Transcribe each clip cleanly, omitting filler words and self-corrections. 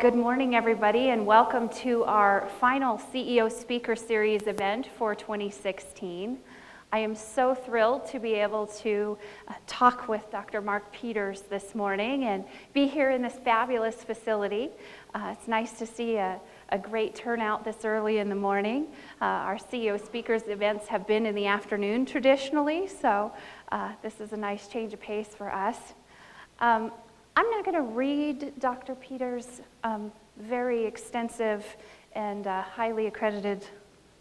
Good morning, everybody, and welcome to our final CEO Speaker Series event for 2016. I am so thrilled to be able to talk with Dr. Mark Peters this morning and be here in this fabulous facility. It's nice to see a great turnout this early in the morning. Our CEO Speakers events have been in the afternoon traditionally, so this is a nice change of pace for us. I'm not going to read Dr. Peters' very extensive and highly accredited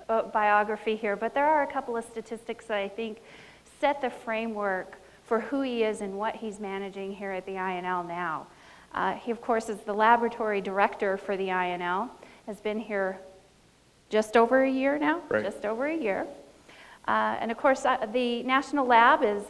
biography here, but there are a couple of statistics that I think set the framework for who he is and what he's managing here at the INL now. He, of course, is the laboratory director for the INL, has been here just over a year now, right. Just over a year. And of course, the National Lab is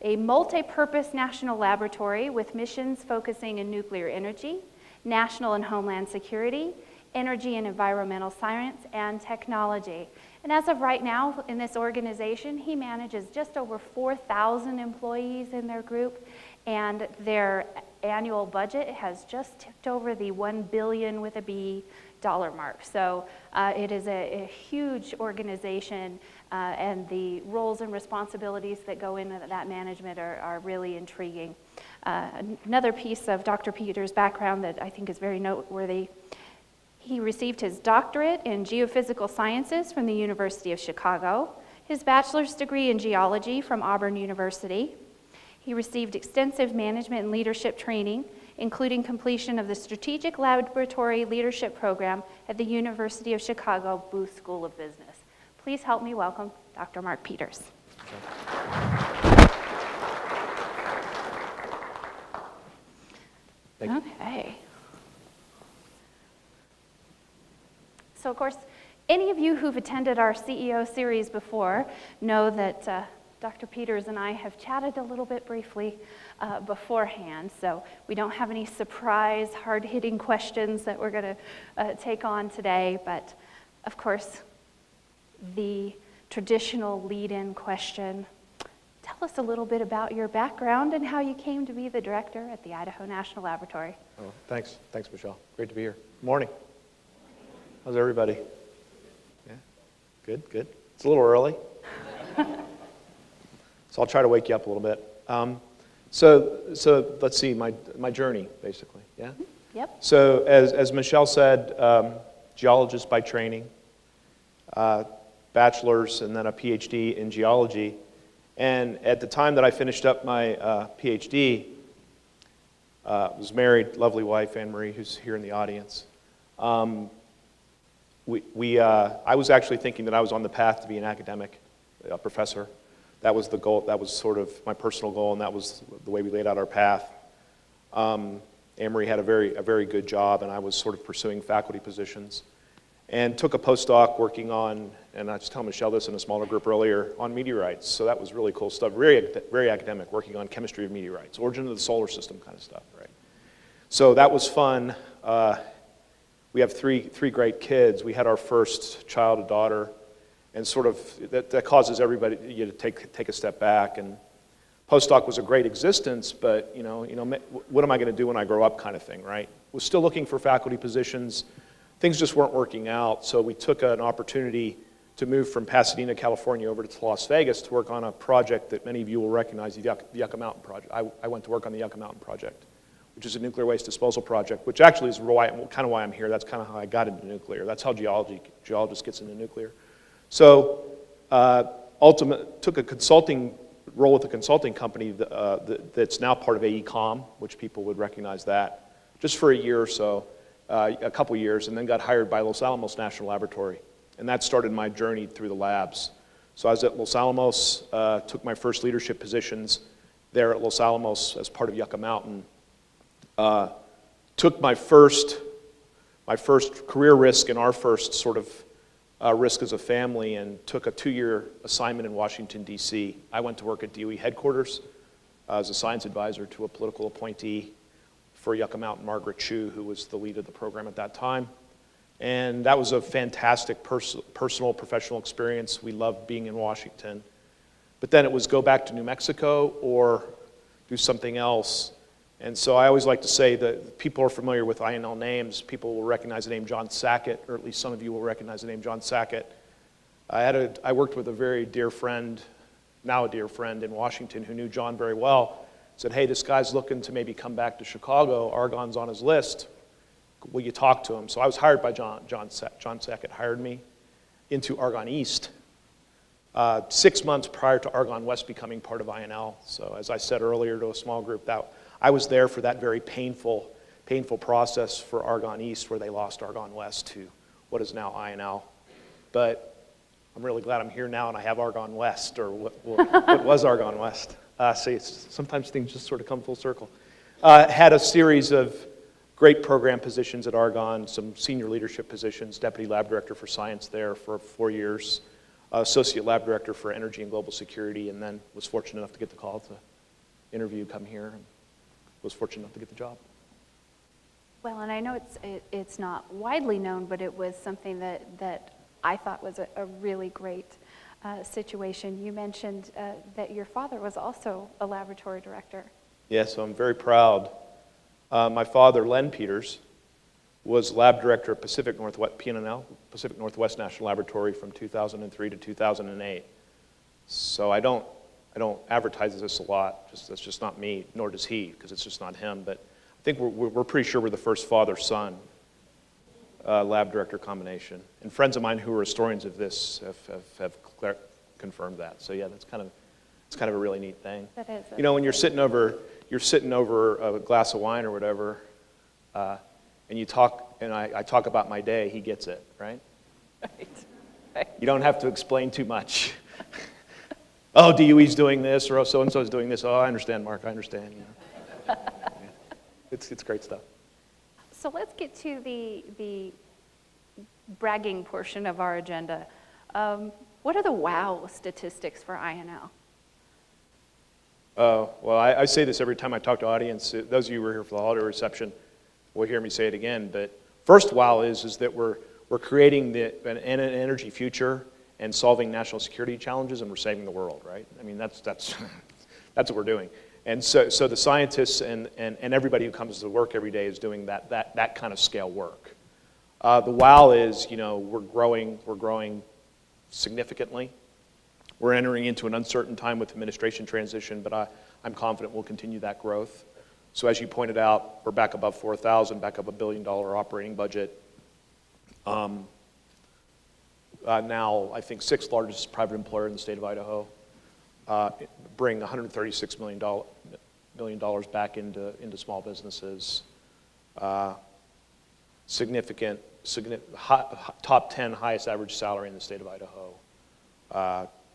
a multi-purpose national laboratory with missions focusing in nuclear energy, national and homeland security, energy and environmental science, and technology. And as of right now in this organization, he manages just over 4,000 employees in their group, and their annual budget has just tipped over the $1 billion with a B dollar mark. So it is a huge organization, and the roles and responsibilities that go into that management are really intriguing. Another piece of Dr. Peters' background that I think is very noteworthy: he received his doctorate in geophysical sciences from the University of Chicago, his bachelor's degree in geology from Auburn University. He received extensive management and leadership training, including completion of the Strategic Laboratory Leadership Program at the University of Chicago Booth School of Business. Please help me welcome Dr. Mark Peters. Thank you. Okay. So, of course, any of you who've attended our CEO series before know that Dr. Peters and I have chatted a little bit briefly beforehand, so we don't have any surprise, hard-hitting questions that we're going to take on today, but of course, the traditional lead-in question: tell us a little bit about your background and how you came to be the director at the Idaho National Laboratory. Oh, thanks, Michelle. Great to be here. Morning. How's everybody? Yeah, good. It's a little early, so I'll try to wake you up a little bit. So let's see my journey, basically. Yeah. Yep. So as Michelle said, geologist by training, bachelor's and then a PhD in geology. And at the time that I finished up my PhD, was married, lovely wife, Anne Marie, who's here in the audience. I was actually thinking that I was on the path to be an academic professor. That was the goal. That was sort of my personal goal, and that was the way we laid out our path. Anne Marie had a very good job, and I was sort of pursuing faculty positions, and took a postdoc working on, and I was telling Michelle this in a smaller group earlier, on meteorites. So that was really cool stuff, very academic, working on chemistry of meteorites, origin of the solar system kind of stuff, right? So that was fun. We have three great kids. We had our first child, a daughter, and sort of that causes everybody to take a step back. And postdoc was a great existence, but you know, what am I going to do when I grow up, kind of thing, right? Was still looking for faculty positions. Things just weren't working out, so we took an opportunity to move from Pasadena, California, over to Las Vegas to work on a project that many of you will recognize, the Yucca Mountain Project. I went to work on the Yucca Mountain Project, which is a nuclear waste disposal project, which actually is kind of why I'm here. That's kind of how I got into nuclear. That's how geologist gets into nuclear. So took a consulting role with a consulting company that's now part of AECOM, which people would recognize that, just for a year or so. A couple years, and then got hired by Los Alamos National Laboratory. And that started my journey through the labs. So I was at Los Alamos, took my first leadership positions there at Los Alamos as part of Yucca Mountain. Took my first career risk and our first sort of risk as a family, and took a 2-year assignment in Washington, D.C. I went to work at DOE headquarters as a science advisor to a political appointee for Yucca Mountain, Margaret Chu, who was the lead of the program at that time. And that was a fantastic personal, professional experience. We loved being in Washington. But then it was go back to New Mexico or do something else. And so I always like to say that people are familiar with INL names. People will recognize the name John Sackett, or at least some of you will recognize the name John Sackett. I worked with a very dear friend, now a dear friend in Washington, who knew John very well. Said, hey, this guy's looking to maybe come back to Chicago. Argonne's on his list. Will you talk to him? So I was hired by John Sackett hired me into Argonne East 6 months prior to Argonne West becoming part of INL. So as I said earlier to a small group, that I was there for that very painful process for Argonne East, where they lost Argonne West to what is now INL. But I'm really glad I'm here now and I have Argonne West, or what was Argonne West. See, sometimes things just sort of come full circle. Had a series of great program positions at Argonne, some senior leadership positions, deputy lab director for science there for 4 years, associate lab director for energy and global security, and then was fortunate enough to get the call to interview, come here, and was fortunate enough to get the job. Well, and I know it's not widely known, but it was something that I thought was a really great situation. You mentioned that your father was also a laboratory director. Yes, so I'm very proud. My father, Len Peters, was lab director at Pacific Northwest, PNL, Pacific Northwest National Laboratory from 2003 to 2008. So I don't advertise this a lot. That's just not me, nor does he, because it's just not him. But I think we're pretty sure we're the first father-son lab director combination. And friends of mine who are historians of this have confirmed that. So yeah, it's kind of a really neat thing. That is. You know, when you're sitting over a glass of wine or whatever, and you talk, and I talk about my day, he gets it, right? Right. You don't have to explain too much. Oh, DUE's doing this, or oh, so-and-so's doing this. Oh, I understand, Mark, I understand. You know. Yeah. It's great stuff. So let's get to the bragging portion of our agenda. What are the wow statistics for INL? Well, I say this every time I talk to audience. Those of you who were here for the holiday reception will hear me say it again. But first wow is that we're creating an energy future and solving national security challenges, and we're saving the world, right? I mean, that's what we're doing. And so the scientists and everybody who comes to work every day is doing that kind of scale work. The wow is, you know, we're growing significantly. We're entering into an uncertain time with administration transition, but I'm confident we'll continue that growth. So as you pointed out, we're back above 4,000, back up $1 billion operating budget. Now, I think 6th largest private employer in the state of Idaho. Bring $136 million back into small businesses. Significant top 10 highest average salary in the state of Idaho.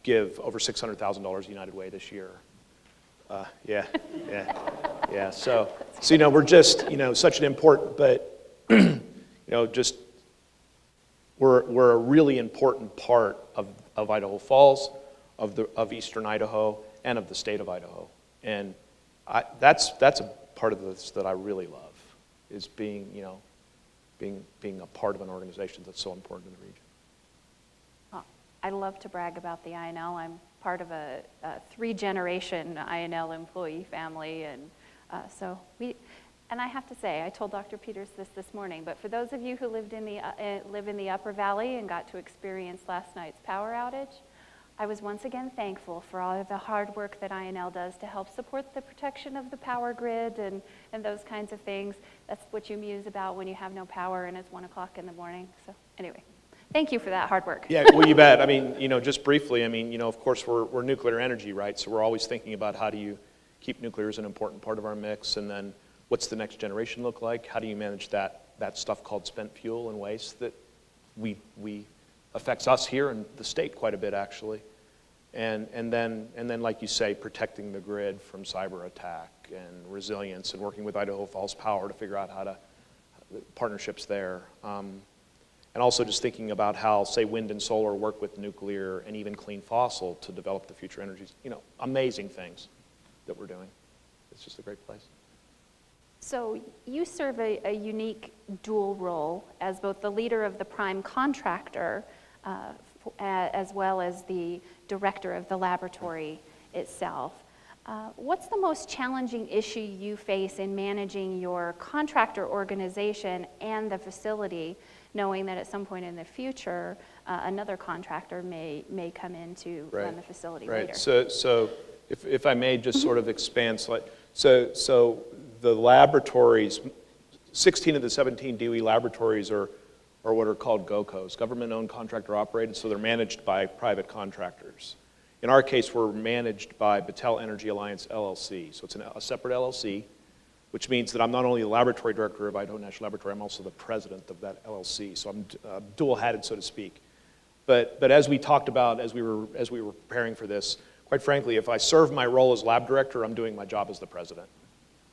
Give over $600,000 United Way this year. Yeah. So you know, we're just, you know, such an important, but you know, just we're a really important part of Idaho Falls, of Eastern Idaho, and of the state of Idaho. And that's a part of this that I really love, is being a part of an organization that's so important in the region. I love to brag about the INL. I'm part of a 3-generation INL employee family, and and I have to say, I told Dr. Peters this morning, but for those of you who live in the Upper Valley and got to experience last night's power outage, I was once again thankful for all of the hard work that INL does to help support the protection of the power grid and those kinds of things. That's what you muse about when you have no power and it's 1 o'clock in the morning. So anyway, thank you for that hard work. Yeah, well, you bet. I mean, you know, just briefly, I mean, you know, of course, we're nuclear energy, right? So we're always thinking about how do you keep nuclear as an important part of our mix, and then what's the next generation look like? How do you manage that stuff called spent fuel and waste that we affects us here in the state quite a bit, actually. And then, like you say, protecting the grid from cyber attack and resilience, and working with Idaho Falls Power to figure out how to partnerships there. And also just thinking about how, say, wind and solar work with nuclear and even clean fossil to develop the future energies. You know, amazing things that we're doing. It's just a great place. So you serve a unique dual role as both the leader of the prime contractor as well as the director of the laboratory itself. What's the most challenging issue you face in managing your contractor organization and the facility, knowing that at some point in the future, another contractor may come in to run the facility later? So if I may just sort of expand slightly. So the laboratories, 16 of the 17 DOE laboratories are what are called GOCOs, government-owned contractor operated, so they're managed by private contractors. In our case, we're managed by Battelle Energy Alliance LLC. So it's a separate LLC, which means that I'm not only the laboratory director of Idaho National Laboratory, I'm also the president of that LLC. So I'm dual-hatted, so to speak. But as we talked about as we were preparing for this, quite frankly, if I serve my role as lab director, I'm doing my job as the president.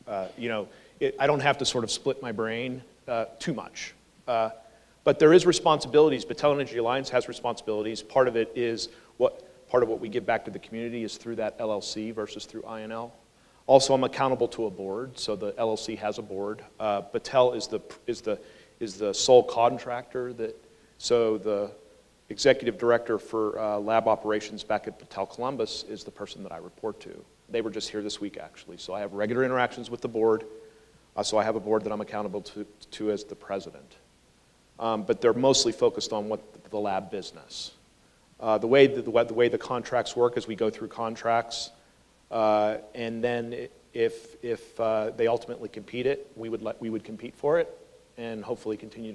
I don't have to sort of split my brain too much. But there is responsibilities. Battelle Energy Alliance has responsibilities. Part of what we give back to the community is through that LLC versus through INL. Also, I'm accountable to a board, so the LLC has a board. Battelle is the sole contractor so the executive director for lab operations back at Battelle Columbus is the person that I report to. They were just here this week, actually. So I have regular interactions with the board. So I have a board that I'm accountable to as the president. But they're mostly focused on the lab business. The way the contracts work is we go through contracts, and then if they ultimately compete it, we would compete for it, and hopefully continue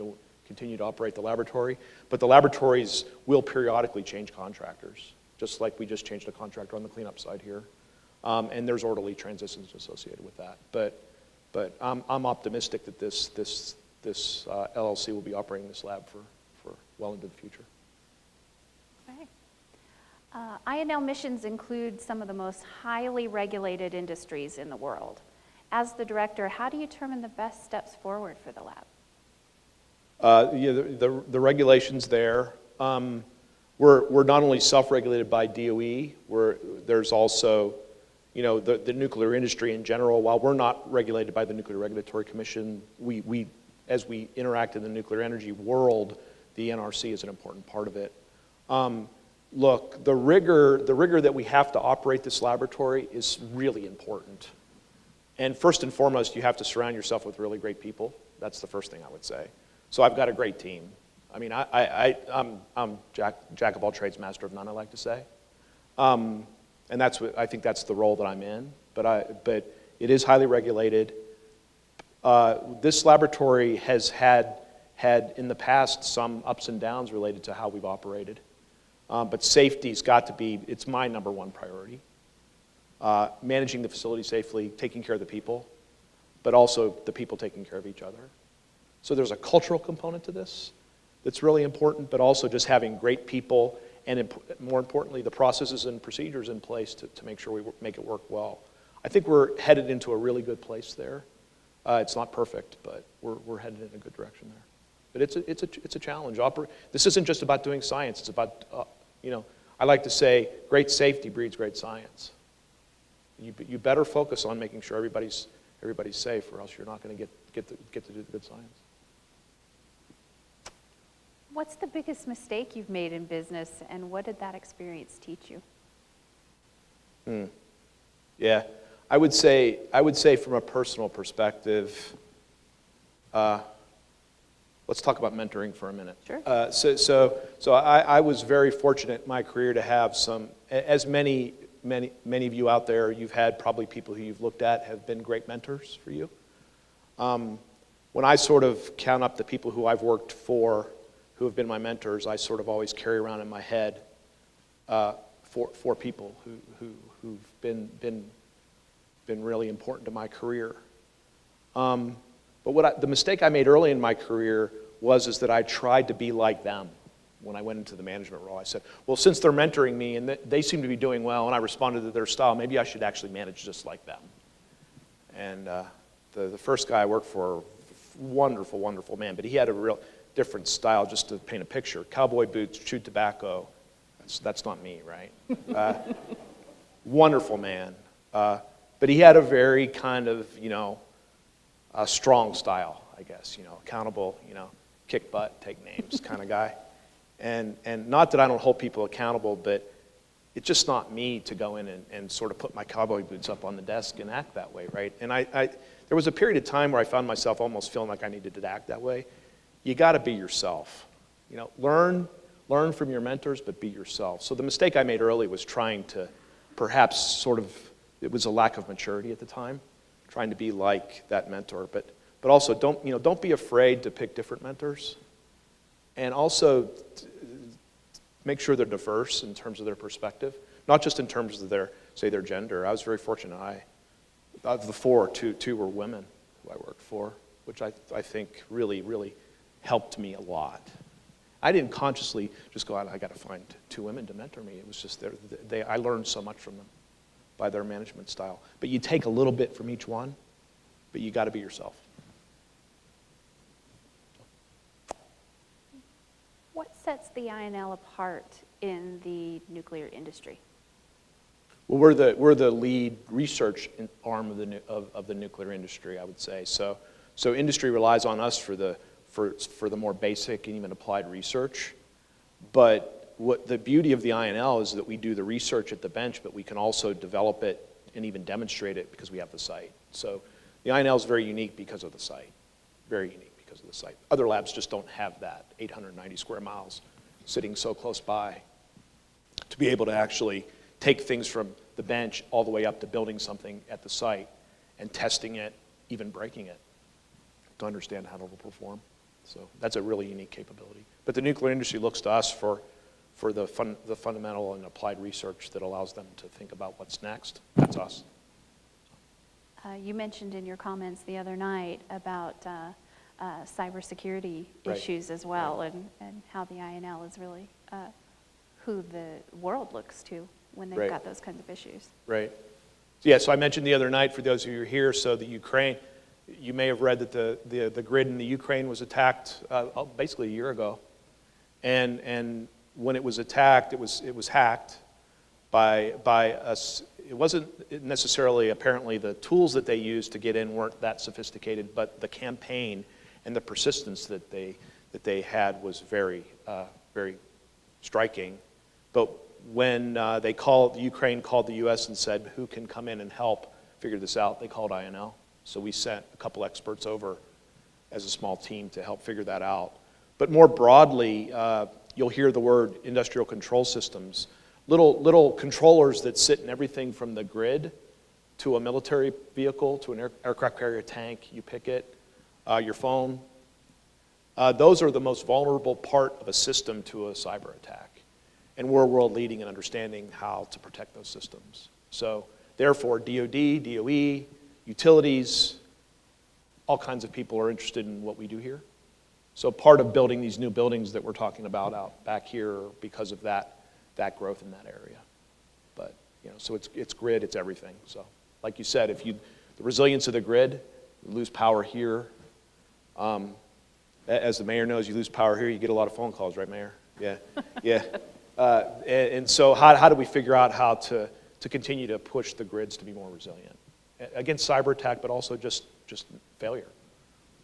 to operate the laboratory. But the laboratories will periodically change contractors, just like we just changed a contractor on the cleanup side here, and there's orderly transitions associated with that. But I'm optimistic that this LLC will be operating this lab for well into the future. Okay. INL missions include some of the most highly regulated industries in the world. As the director, how do you determine the best steps forward for the lab? The regulations there, we're not only self-regulated by DOE, there's also the nuclear industry in general. While we're not regulated by the Nuclear Regulatory Commission, as we interact in the nuclear energy world, the NRC is an important part of it. Look, the rigor that we have to operate this laboratory is really important. And first and foremost, you have to surround yourself with really great people. That's the first thing I would say. So I've got a great team. I mean, I'm jack of all trades, master of none, I like to say. And I think that's the role that I'm in. But it is highly regulated. This laboratory has had in the past some ups and downs related to how we've operated. But safety's got to be, it's my number one priority. Managing the facility safely, taking care of the people, but also the people taking care of each other. So there's a cultural component to this that's really important, but also just having great people and more importantly, the processes and procedures in place to make sure we make it work well. I think we're headed into a really good place there. It's not perfect, but we're headed in a good direction there. But it's a challenge. This isn't just about doing science. It's about, I like to say, great safety breeds great science. You better focus on making sure everybody's safe, or else you're not going to get to do the good science. What's the biggest mistake you've made in business, and what did that experience teach you? Yeah, I would say from a personal perspective, let's talk about mentoring for a minute. Sure. So I was very fortunate in my career to have as many of you out there, you've had probably people who you've looked at have been great mentors for you. When I sort of count up the people who I've worked for, who have been my mentors, I sort of always carry around in my head four people who've been really important to my career. But the mistake I made early in my career is that I tried to be like them when I went into the management role. I said, well, since they're mentoring me and they seem to be doing well, and I responded to their style, maybe I should actually manage just like them. And the first guy I worked for, wonderful, wonderful man, but he had a real different style. Just to paint a picture: cowboy boots, chewed tobacco. That's not me, right? Wonderful man. But he had a very kind of, a strong style, I guess, accountable, kick butt, take names kind of guy. And not that I don't hold people accountable, but it's just not me to go in and sort of put my cowboy boots up on the desk and act that way, right? And there was a period of time where I found myself almost feeling like I needed to act that way. You got to be yourself. You know, learn from your mentors, but be yourself. So the mistake I made early was trying to perhaps sort of, it was a lack of maturity at the time, trying to be like that mentor. But also don't be afraid to pick different mentors. And also make sure they're diverse in terms of their perspective, not just in terms of their gender. I was very fortunate. Of the four, two were women who I worked for, which I think really, really helped me a lot. I didn't consciously just go out, I got to find two women to mentor me. It was just, I learned so much from them by their management style. But you take a little bit from each one, but you got to be yourself. What sets the INL apart in the nuclear industry? Well, we're the lead research arm of the nuclear industry, I would say. So industry relies on us for the more basic and even applied research. But what the beauty of the INL is that we do the research at the bench, but we can also develop it and even demonstrate it because we have the site. So the INL is very unique because of the site, very unique because of the site. Other labs just don't have that 890 square miles sitting so close by to be able to actually take things from the bench all the way up to building something at the site and testing it, even breaking it, to understand how it will perform. So that's a really unique capability. But the nuclear industry looks to us for the fundamental and applied research that allows them to think about what's next. That's us. You mentioned in your comments the other night about cybersecurity issues as well, and how the INL is really who the world looks to when they've got those kinds of issues. Right. Yeah, so I mentioned the other night, for those of you who are here, so the Ukraine, you may have read that the grid in the Ukraine was attacked basically a year ago. And when it was attacked, it was hacked by us. It wasn't necessarily, apparently, the tools that they used to get in weren't that sophisticated, but the campaign and the persistence that they had was very, very striking. But when Ukraine called the U.S. and said, who can come in and help figure this out, they called INL. So we sent a couple experts over as a small team to help figure that out. But more broadly, you'll hear the word industrial control systems. Little controllers that sit in everything from the grid to a military vehicle, to an aircraft carrier tank, you pick it, your phone. Those are the most vulnerable part of a system to a cyber attack. And we're world leading in understanding how to protect those systems. So therefore, DoD, DOE, utilities, all kinds of people are interested in what we do here. So part of building these new buildings that we're talking about out back here because of that growth in that area. But so it's grid, it's everything. So like you said, the resilience of the grid, you lose power here. As the mayor knows, you lose power here, you get a lot of phone calls, right, Mayor? Yeah, yeah. And so how do we figure out how to continue to push the grids to be more resilient against cyber attack, but also just failure?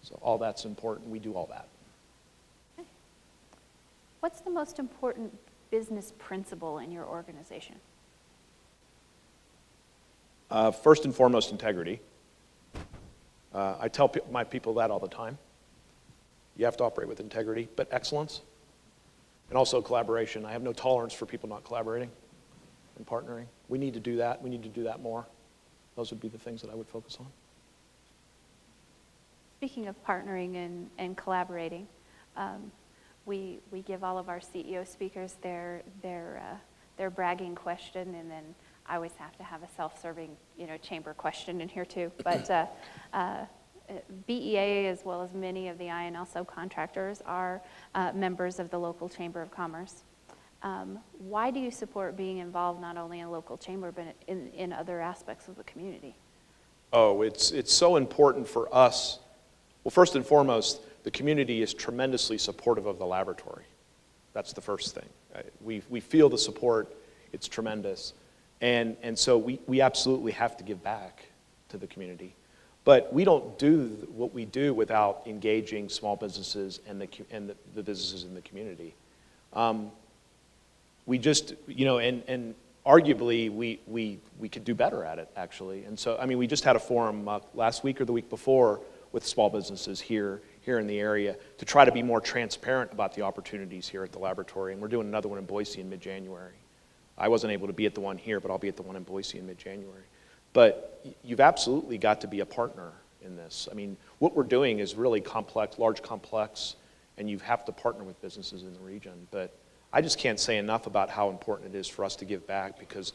So all that's important. We do all that. Okay. What's the most important business principle in your organization? First and foremost, integrity. I tell my people that all the time. You have to operate with integrity, but excellence. And also collaboration. I have no tolerance for people not collaborating and partnering. We need to do that. We need to do that more. Those would be the things that I would focus on. Speaking of partnering and collaborating, we give all of our CEO speakers their bragging question, and then I always have to have a self-serving chamber question in here too. But BEA, as well as many of the INL subcontractors, are members of the local Chamber of Commerce. Why do you support being involved not only in a local chamber, but in other aspects of the community? Oh, it's so important for us. Well, first and foremost, the community is tremendously supportive of the laboratory. That's the first thing. We feel the support. It's tremendous. And so we absolutely have to give back to the community. But we don't do what we do without engaging small businesses and the businesses in the community. We just, and arguably, we could do better at it, actually. And so, I mean, we just had a forum last week or the week before with small businesses here in the area to try to be more transparent about the opportunities here at the laboratory. And we're doing another one in Boise in mid-January. I wasn't able to be at the one here, but I'll be at the one in Boise in mid-January. But you've absolutely got to be a partner in this. I mean, what we're doing is really complex, large complex, and you have to partner with businesses in the region. But I just can't say enough about how important it is for us to give back, because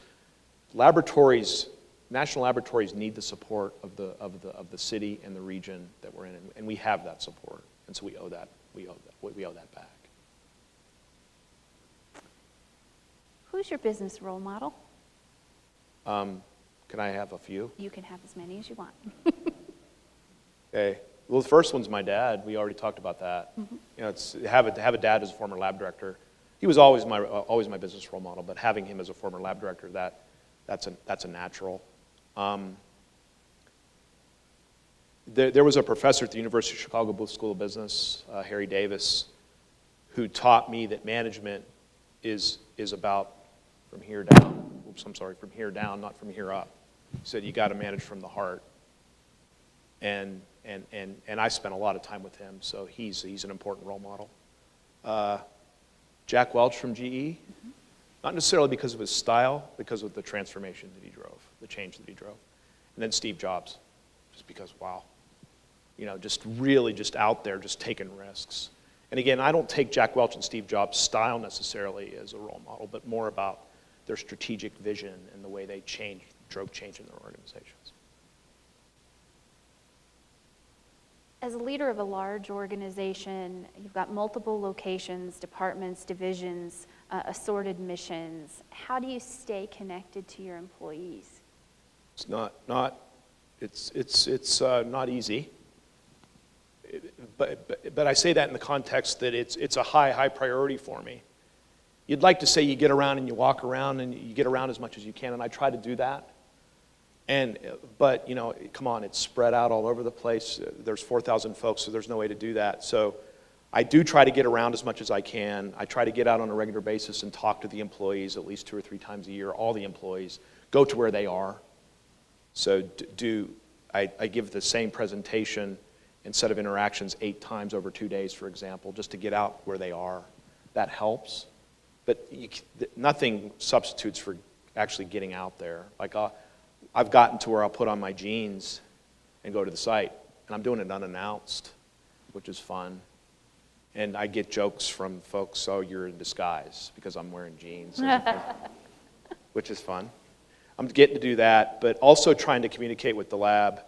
laboratories, national laboratories, need the support of the city and the region that we're in, and we have that support, and so we owe that back. Who's your business role model? Can I have a few? You can have as many as you want. Okay. Well, the first one's my dad. We already talked about that. Mm-hmm. You know, it's have a dad as a former lab director. He was always my business role model, but having him as a former lab director, that's a natural. There was a professor at the University of Chicago Booth School of Business, Harry Davis, who taught me that management is about from here down. Oops, I'm sorry, from here down, not from here up. He said you got to manage from the heart. And I spent a lot of time with him, so he's an important role model. Jack Welch from GE, not necessarily because of his style, because of the transformation that he drove, the change that he drove. And then Steve Jobs, just because, wow, you know, just really just out there, just taking risks. And again, I don't take Jack Welch and Steve Jobs' style necessarily as a role model, but more about their strategic vision and the way they drove change in their organizations. As a leader of a large organization, you've got multiple locations, departments, divisions, assorted missions. How do you stay connected to your employees? It's not easy. But I say that in the context that it's a high priority for me. You'd like to say you get around and you walk around and you get around as much as you can, and I try to do that. But you know, come on, it's spread out all over the place. There's 4,000 folks, so there's no way to do that. So I do try to get around as much as I can. I try to get out on a regular basis and talk to the employees at least 2 or 3 times a year, all the employees, go to where they are. So I give the same presentation and set of interactions 8 times over 2 days, for example, just to get out where they are. That helps. But nothing substitutes for actually getting out there. Like I've gotten to where I'll put on my jeans and go to the site, and I'm doing it unannounced, which is fun. And I get jokes from folks, oh, you're in disguise because I'm wearing jeans, which is fun. I'm getting to do that, but also trying to communicate with the lab,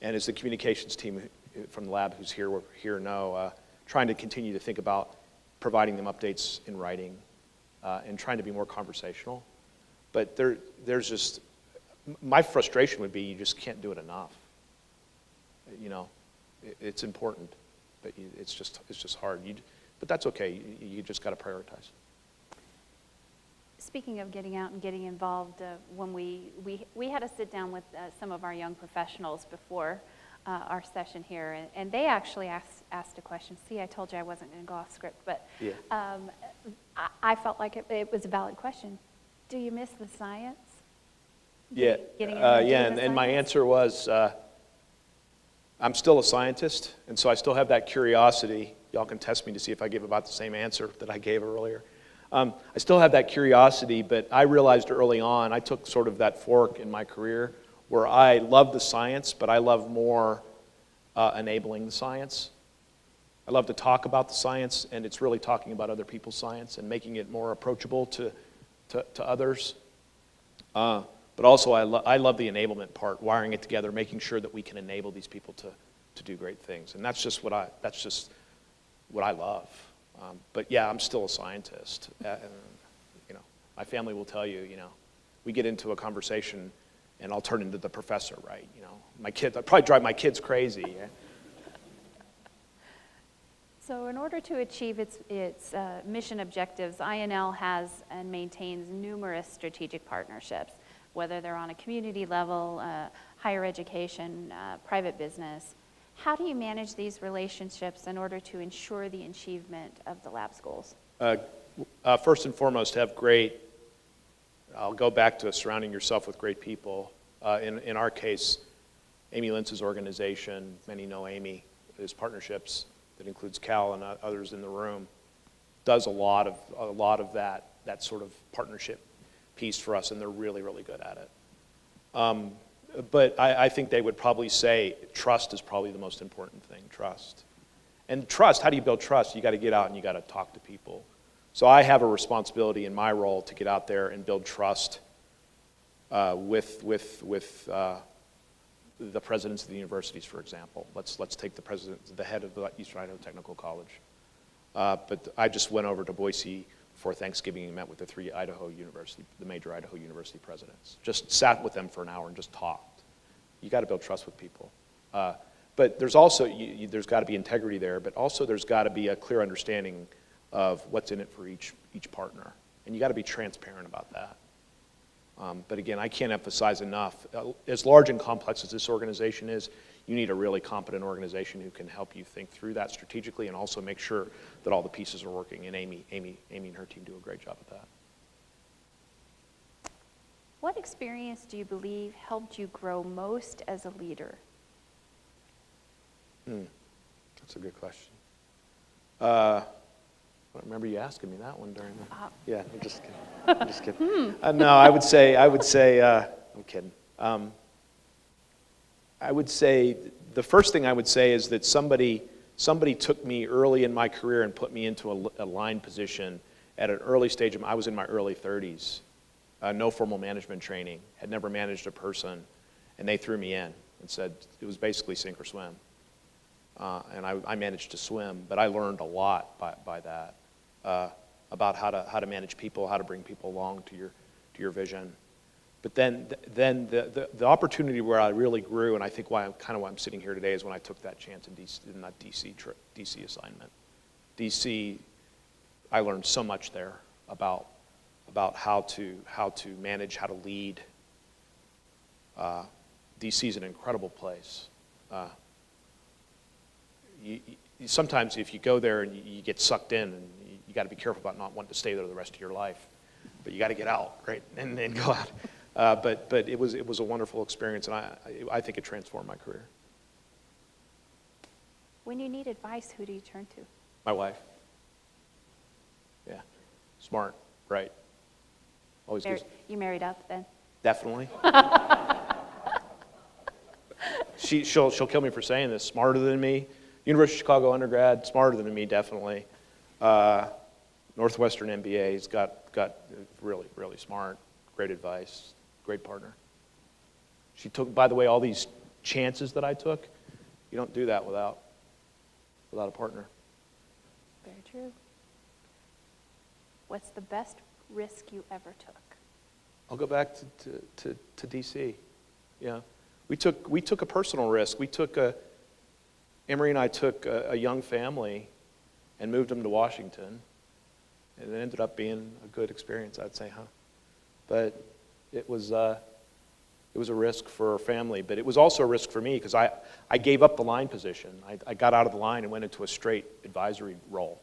and as the communications team from the lab who's here know, trying to continue to think about providing them updates in writing and trying to be more conversational. But there's just, my frustration would be you just can't do it enough. You know, it's important, but it's just hard. But that's okay. You just got to prioritize. Speaking of getting out and getting involved, when we had to sit down with some of our young professionals before our session here, and they actually asked a question. See, I told you I wasn't going to go off script, but yeah. I felt like it was a valid question. Do you miss the science? Yeah, and my answer was, I'm still a scientist, and so I still have that curiosity. Y'all can test me to see if I gave about the same answer that I gave earlier. I still have that curiosity, but I realized early on, I took sort of that fork in my career where I love the science, but I love more enabling the science. I love to talk about the science, and it's really talking about other people's science and making it more approachable to others. But also, I love the enablement part, wiring it together, making sure that we can enable these people to do great things, and that's just what I love. But yeah, I'm still a scientist. You know, my family will tell you, you know, we get into a conversation, and I'll turn into the professor, right? You know, I'd probably drive my kids crazy. Yeah? So in order to achieve its mission objectives, INL has and maintains numerous strategic partnerships, whether they're on a community level, higher education, private business. How do you manage these relationships in order to ensure the achievement of the lab's goals? First and foremost, have great I'll go back to surrounding yourself with great people. In our case, Amy Lintz's organization, many know Amy, his partnerships, that includes Cal and others in the room, does a lot of that sort of partnership piece for us, and they're really, really good at it. But I think they would probably say trust is probably the most important thing, trust. And trust, how do you build trust? You got to get out and you got to talk to people. So I have a responsibility in my role to get out there and build trust with the presidents of the universities, for example. Let's take the head of the Eastern Idaho Technical College. But I just went over to Boise for Thanksgiving and met with the major Idaho University presidents. Just sat with them for an hour and just talked. You got to build trust with people. But there's also, there's got to be integrity there, but also there's got to be a clear understanding of what's in it for each partner. And you got to be transparent about that. But again, I can't emphasize enough, as large and complex as this organization is, you need a really competent organization who can help you think through that strategically and also make sure that all the pieces are working. And Amy and her team do a great job at that. What experience do you believe helped you grow most as a leader? That's a good question. I don't remember you asking me that one during the... Yeah, I'm just kidding. I'm just kidding. No, I would say, I'm kidding. I would say, the first thing I would say is that somebody took me early in my career and put me into a line position at an early stage. I was in my early 30s, no formal management training, had never managed a person, and they threw me in and said it was basically sink or swim. And I managed to swim, but I learned a lot by that about how to manage people, how to bring people along to your vision. But then the opportunity where I really grew, and I think why I'm sitting here today, is when I took that chance in that DC assignment. DC, I learned so much there about how to manage, how to lead. DC is an incredible place. Sometimes if you go there and you get sucked in, and you got to be careful about not wanting to stay there the rest of your life. But you got to get out, right, and go out. But it was a wonderful experience, and I think it transformed my career. When you need advice, who do you turn to? My wife. Yeah, smart, right. Always gives. You married up then? Definitely. She'll kill me for saying this. Smarter than me. University of Chicago undergrad, smarter than me, definitely. Northwestern MBA, he's got really, really smart, great advice, great partner. She took, by the way, all these chances that I took. You don't do that without a partner. Very true. What's the best risk you ever took? I'll go back to DC. Yeah, we took a personal risk. Emery and I took a young family and moved them to Washington, and it ended up being a good experience, I'd say, huh? But it was a risk for our family, but it was also a risk for me because I gave up the line position. I got out of the line and went into a straight advisory role.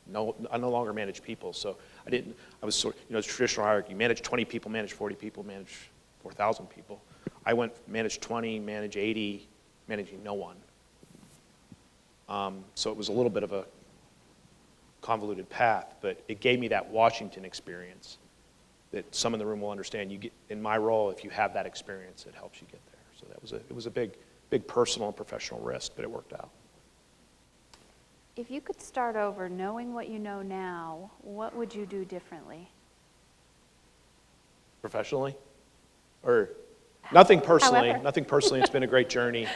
I no longer manage people, so I was sort of, it's traditional hierarchy. Manage 20 people, manage 40 people, manage 4,000 people. I went manage 20, manage 80, managing no one. So it was a little bit of a convoluted path, but it gave me that Washington experience that some in the room will understand. You get in my role, if you have that experience, it helps you get there. So it was a big personal and professional risk, but it worked out. If you could start over knowing what you know now, what would you do differently? Professionally? Or nothing personally. However. Nothing personally. It's been a great journey.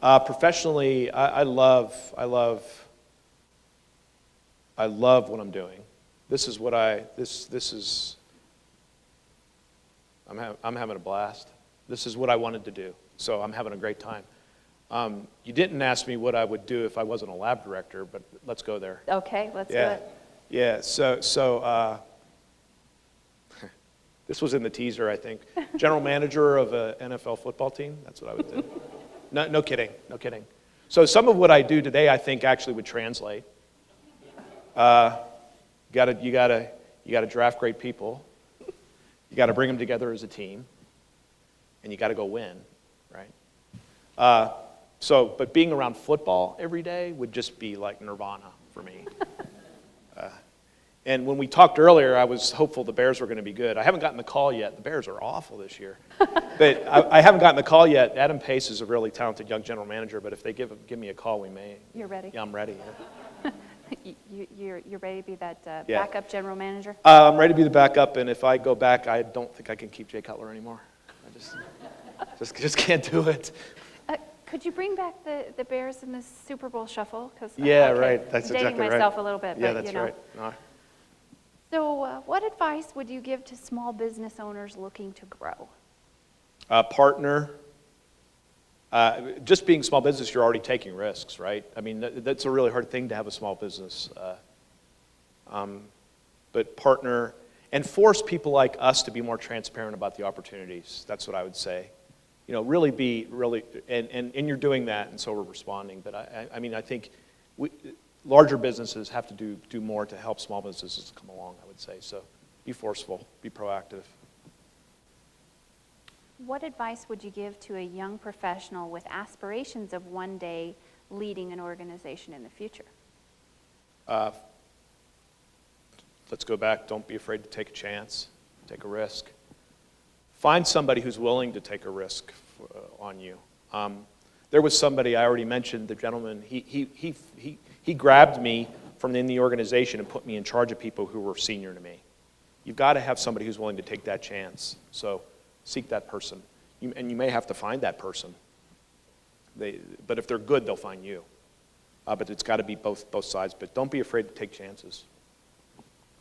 Professionally, I love what I'm doing. I'm having a blast. This is what I wanted to do, so I'm having a great time. You didn't ask me what I would do if I wasn't a lab director, but let's go there. Okay, let's do it. Yeah, so this was in the teaser, I think. General manager of an NFL football team, that's what I would do. No kidding. So some of what I do today, I think, actually would translate. You gotta draft great people. You got to bring them together as a team, and you got to go win, right? But being around football every day would just be like nirvana for me. And when we talked earlier, I was hopeful the Bears were going to be good. I haven't gotten the call yet. The Bears are awful this year. But I haven't gotten the call yet. Adam Pace is a really talented young general manager, but if they give me a call, we may. You're ready? Yeah, I'm ready. You're ready to be that Yeah. backup general manager? I'm ready to be the backup, and if I go back, I don't think I can keep Jay Cutler anymore. I just can't do it. Could you bring back the Bears in the Super Bowl shuffle? Yeah, right. That's I'm dating exactly right. myself a little bit, Yeah, but that's you know. right. No. So what advice would you give to small business owners looking to grow? Partner. Just being small business, you're already taking risks, right? I mean, that's a really hard thing to have a small business. But partner and force people like us to be more transparent about the opportunities. That's what I would say. You know, and you're doing that, and so we're responding. But I mean, I think larger businesses have to do more to help small businesses come along, I would say. So be forceful, be proactive. What advice would you give to a young professional with aspirations of one day leading an organization in the future? Let's go back. Don't be afraid to take a chance, take a risk. Find somebody who's willing to take a risk on you. There was somebody, I already mentioned, the gentleman, he grabbed me from in the organization and put me in charge of people who were senior to me. You've got to have somebody who's willing to take that chance. So seek that person. And you may have to find that person. But if they're good, they'll find you. But it's got to be both sides. But don't be afraid to take chances.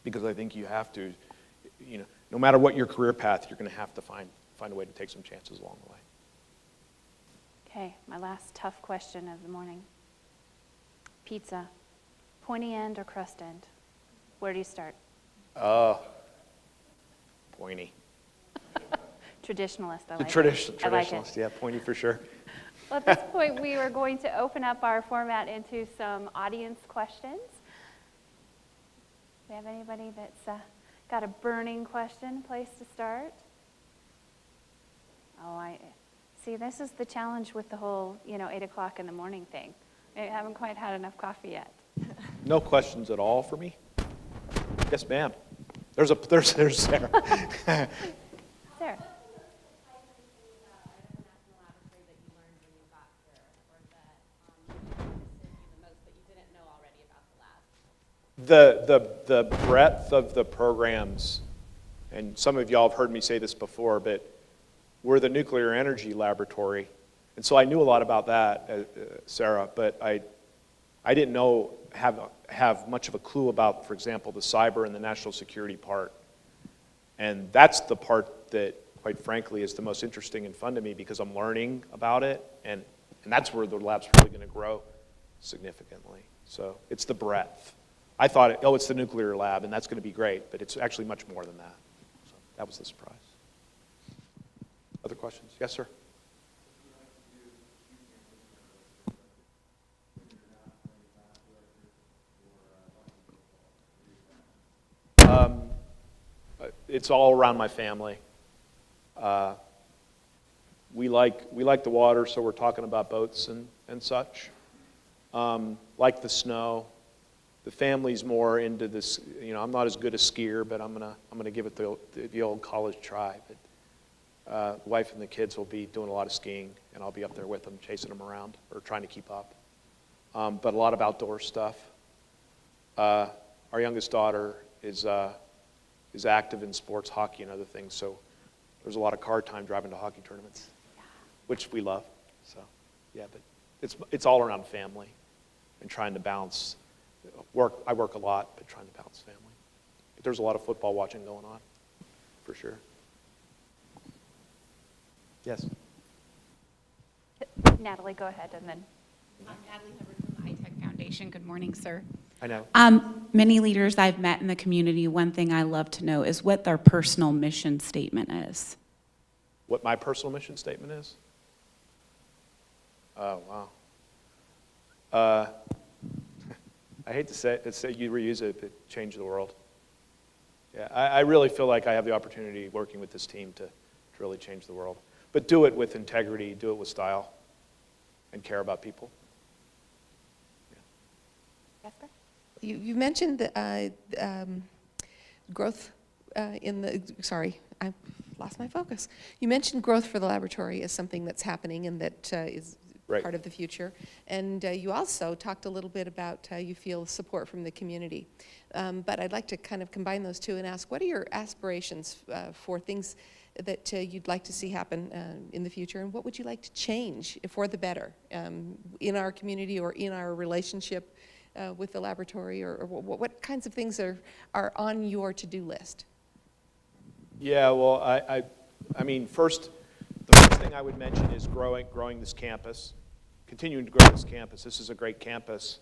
Because I think you have to, you know, no matter what your career path, you're going to have to find a way to take some chances along the way. Okay, my last tough question of the morning. Pizza, pointy end or crust end? Where do you start? Pointy. Traditionalist, I like it. Traditionalist, I like it. yeah, pointy for sure. Well, at this point, we are going to open up our format into some audience questions. Do we have anybody that's got a burning question, place to start? Oh, I see. This is the challenge with the whole, 8 o'clock in the morning thing. I haven't quite had enough coffee yet. No questions at all for me? Yes, ma'am. There's Sarah. Sarah. The breadth of the programs, and some of y'all have heard me say this before, but we're the nuclear energy laboratory, and so I knew a lot about that, Sarah, but I didn't have much of a clue about, for example, the cyber and the national security part, and that's the part that, quite frankly, is the most interesting and fun to me because I'm learning about it, and that's where the lab's really going to grow significantly. So it's the breadth. I thought, it's the nuclear lab, and that's going to be great, but it's actually much more than that. So that was the surprise. Other questions? Yes, sir? It's all around my family. We like the water, so we're talking about boats and such. Like the snow. The family's more into this. I'm not as good a skier, but I'm gonna give it the old college try. But the wife and the kids will be doing a lot of skiing, and I'll be up there with them, chasing them around or trying to keep up. But a lot of outdoor stuff. Our youngest daughter is active in sports, hockey, and other things. So there's a lot of car time driving to hockey tournaments, which we love. So yeah, but it's all around family and trying to balance. I work a lot, but trying to balance family. But there's a lot of football watching going on, for sure. Yes? Natalie, go ahead, and then. I'm Natalie Hubbard from the iTech Foundation. Good morning, sir. I know. Many leaders I've met in the community, one thing I love to know is what their personal mission statement is. What my personal mission statement is? Oh, wow. I hate to say you reuse it, but change the world. Yeah, I really feel like I have the opportunity working with this team to really change the world. But do it with integrity, do it with style, and care about people. Jesper? You mentioned growth sorry, I lost my focus. You mentioned growth for the laboratory as something that's happening and that is Right. part of the future. And you also talked a little bit about how you feel support from the community. But I'd like to kind of combine those two and ask, what are your aspirations for things that you'd like to see happen in the future, and what would you like to change for the better in our community or in our relationship with the laboratory, or what kinds of things are on your to-do list? Yeah, well, I mean, the first thing I would mention is growing this campus, continuing to grow this campus. This is a great campus,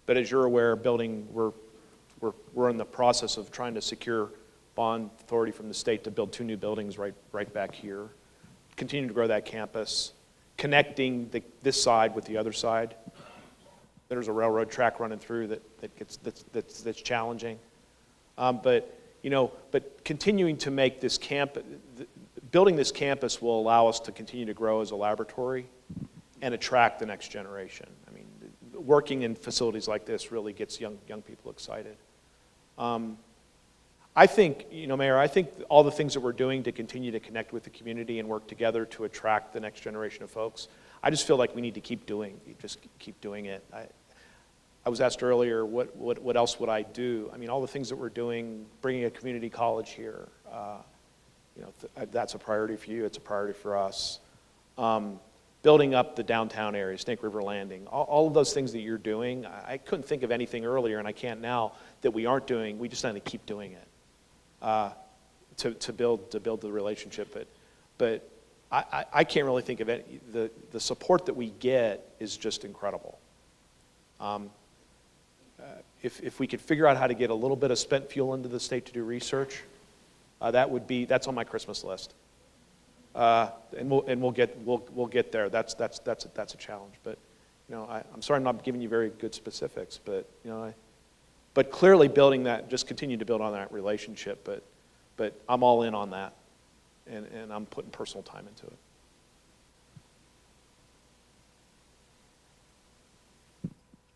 but as you're aware, we're in the process of trying to secure bond authority from the state to build 2 new buildings right back here. Continue to grow that campus, connecting this side with the other side. There's a railroad track running through that's challenging, but continuing to make this campus, building this campus will allow us to continue to grow as a laboratory and attract the next generation. I mean, working in facilities like this really gets young people excited. I think, Mayor, I think all the things that we're doing to continue to connect with the community and work together to attract the next generation of folks, I just feel like we need to keep doing it. I was asked earlier, what else would I do? I mean, all the things that we're doing, bringing a community college here, that's a priority for you, it's a priority for us. Building up the downtown area, Snake River Landing, all of those things that you're doing, I couldn't think of anything earlier, and I can't now, that we aren't doing. We just need to keep doing it to build the relationship. But I can't really think of it. The support that we get is just incredible. If we could figure out how to get a little bit of spent fuel into the state to do research, that's on my Christmas list. And we'll get there. That's a challenge. But I'm sorry I'm not giving you very good specifics. But clearly building that, just continue to build on that relationship. But I'm all in on that, and I'm putting personal time into it.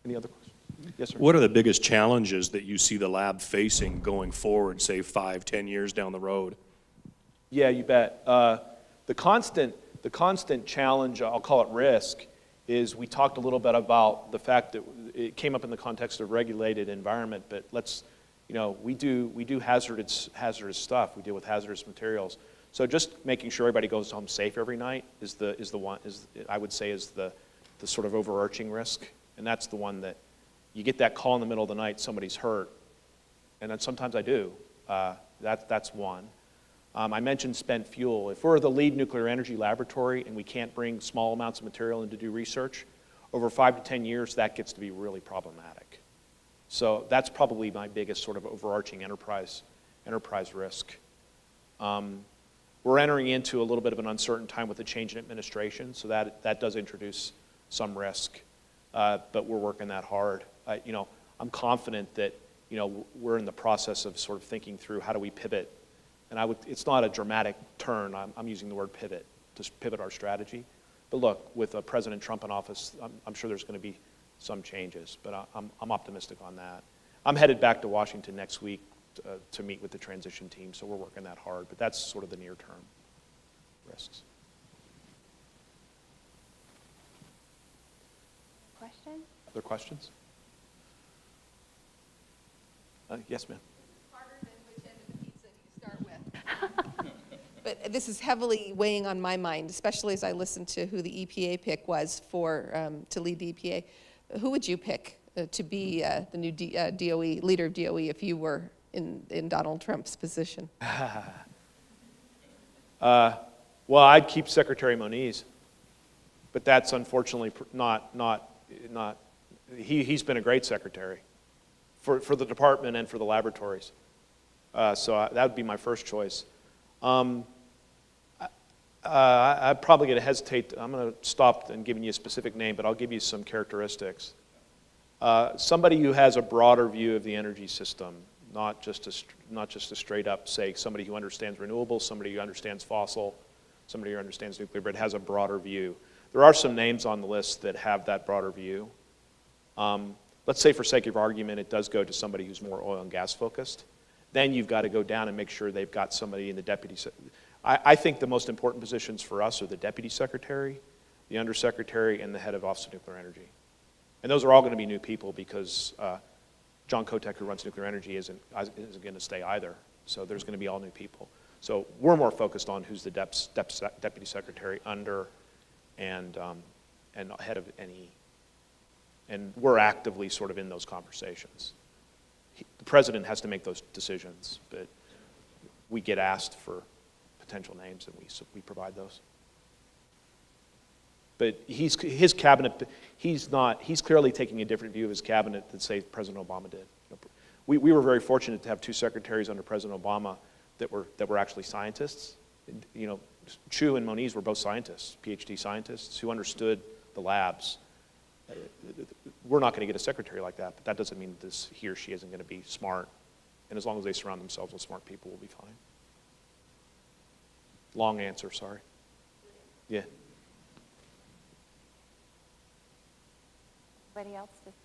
Any other questions? Yes, sir. What are the biggest challenges that you see the lab facing going forward, say 5-10 years down the road? Yeah, you bet. The constant challenge, I'll call it risk, is we talked a little bit about the fact that it came up in the context of regulated environment, but we do hazardous stuff. We deal with hazardous materials. So just making sure everybody goes home safe every night is the sort of overarching risk, and that's the one that you get that call in the middle of the night, somebody's hurt, and then sometimes I do. That's one. I mentioned spent fuel. If we're the lead nuclear energy laboratory and we can't bring small amounts of material in to do research, over 5 to 10 years, that gets to be really problematic. So that's probably my biggest sort of overarching enterprise risk. We're entering into a little bit of an uncertain time with the change in administration, so that does introduce some risk, but we're working that hard. I'm confident that we're in the process of sort of thinking through how do we pivot. And it's not a dramatic turn. I'm using the word pivot to pivot our strategy. But look, with President Trump in office, I'm sure there's going to be some changes. But I'm optimistic on that. I'm headed back to Washington next week to meet with the transition team, so we're working that hard. But that's sort of the near-term risks. Question? Other questions? Yes, ma'am. Harder than which end of the pizza do you start with? But this is heavily weighing on my mind, especially as I listened to who the EPA pick was to lead the EPA. Who would you pick to be the new DOE, leader of DOE, if you were in Donald Trump's position? Well, I'd keep Secretary Moniz, but that's unfortunately not. He's been a great secretary for the department and for the laboratories. So that would be my first choice. I'm probably going to hesitate. I'm going to stop and giving you a specific name, but I'll give you some characteristics. Somebody who has a broader view of the energy system not just a straight up, say, somebody who understands renewables, somebody who understands fossil, somebody who understands nuclear, but has a broader view. There are some names on the list that have that broader view. Let's say for sake of argument, it does go to somebody who's more oil and gas focused. Then you've got to go down and make sure they've got somebody in the deputy. I think the most important positions for us are the deputy secretary, the undersecretary, and the head of Office of Nuclear Energy. And those are all going to be new people because John Kotek, who runs nuclear energy, isn't going to stay either. So there's going to be all new people. So we're more focused on who's the deputy secretary, under, and head of NE. And we're actively sort of in those conversations. The president has to make those decisions, but we get asked for potential names, and we provide those. But his cabinet, he's clearly taking a different view of his cabinet than, say, President Obama did. We were very fortunate to have two secretaries under President Obama that were actually scientists. You know, Chu and Moniz were both scientists, PhD scientists, who understood the labs. We're not going to get a secretary like that, but that doesn't mean he or she isn't going to be smart. And as long as they surround themselves with smart people, we'll be fine. Long answer, sorry. Yeah. Anybody else, just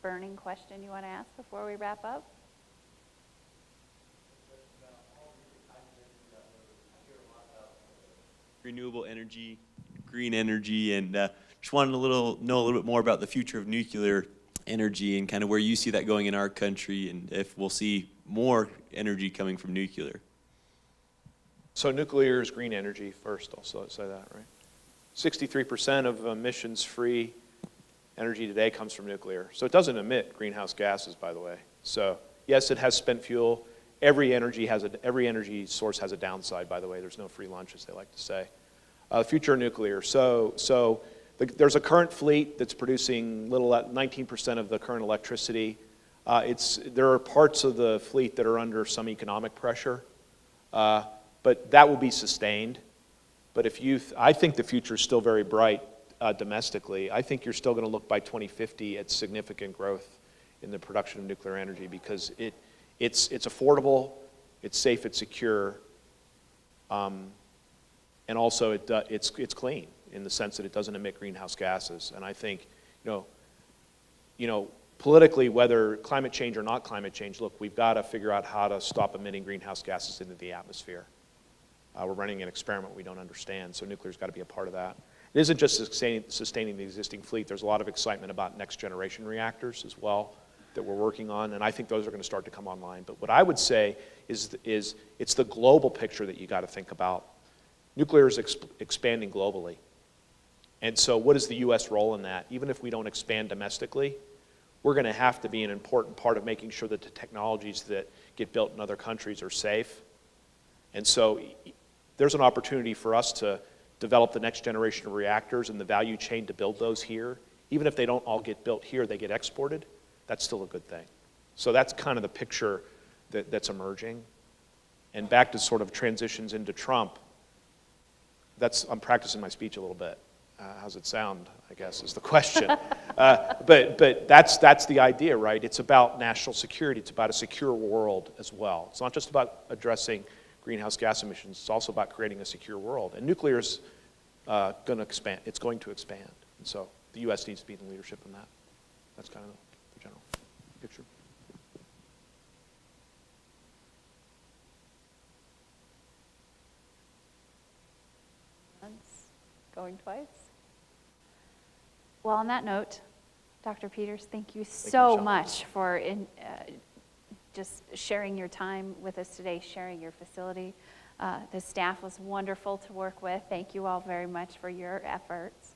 burning question you want to ask before we wrap up? Renewable energy, green energy, and just wanted to know a little bit more about the future of nuclear energy and kind of where you see that going in our country, and if we'll see more energy coming from nuclear. So nuclear is green energy first, I'll say that, right? 63% of emissions-free energy today comes from nuclear. So it doesn't emit greenhouse gases, by the way. So yes, it has spent fuel. Every energy source has a downside, by the way. There's no free lunch, as they like to say. Future nuclear. So there's a current fleet that's producing 19% of the current electricity. There are parts of the fleet that are under some economic pressure, but that will be sustained. But I think the future is still very bright domestically. I think you're still going to look by 2050 at significant growth in the production of nuclear energy because it's affordable, it's safe, it's secure, and also it's clean in the sense that it doesn't emit greenhouse gases. And I think, politically, whether climate change or not climate change, look, we've got to figure out how to stop emitting greenhouse gases into the atmosphere. We're running an experiment we don't understand, so nuclear's got to be a part of that. It isn't just sustaining the existing fleet. There's a lot of excitement about next generation reactors as well that we're working on, and I think those are going to start to come online. But what I would say is it's the global picture that you got to think about. Nuclear is expanding globally. And so what is the U.S. role in that? Even if we don't expand domestically, we're going to have to be an important part of making sure that the technologies that get built in other countries are safe. And so there's an opportunity for us to develop the next generation of reactors and the value chain to build those here. Even if they don't all get built here, they get exported. That's still a good thing. So that's kind of the picture that's emerging. And back to sort of transitions into Trump, I'm practicing my speech a little bit. How's it sound, I guess, is the question. But that's the idea, right? It's about national security. It's about a secure world as well. It's not just about addressing greenhouse gas emissions. It's also about creating a secure world. And nuclear is going to expand. It's going to expand. And so the U.S. needs to be in leadership in that. That's kind of the general picture. Once, going twice. Well, on that note, Dr. Peters, thank you so Michelle. much for just sharing your time with us today, sharing your facility. The staff was wonderful to work with. Thank you all very much for your efforts.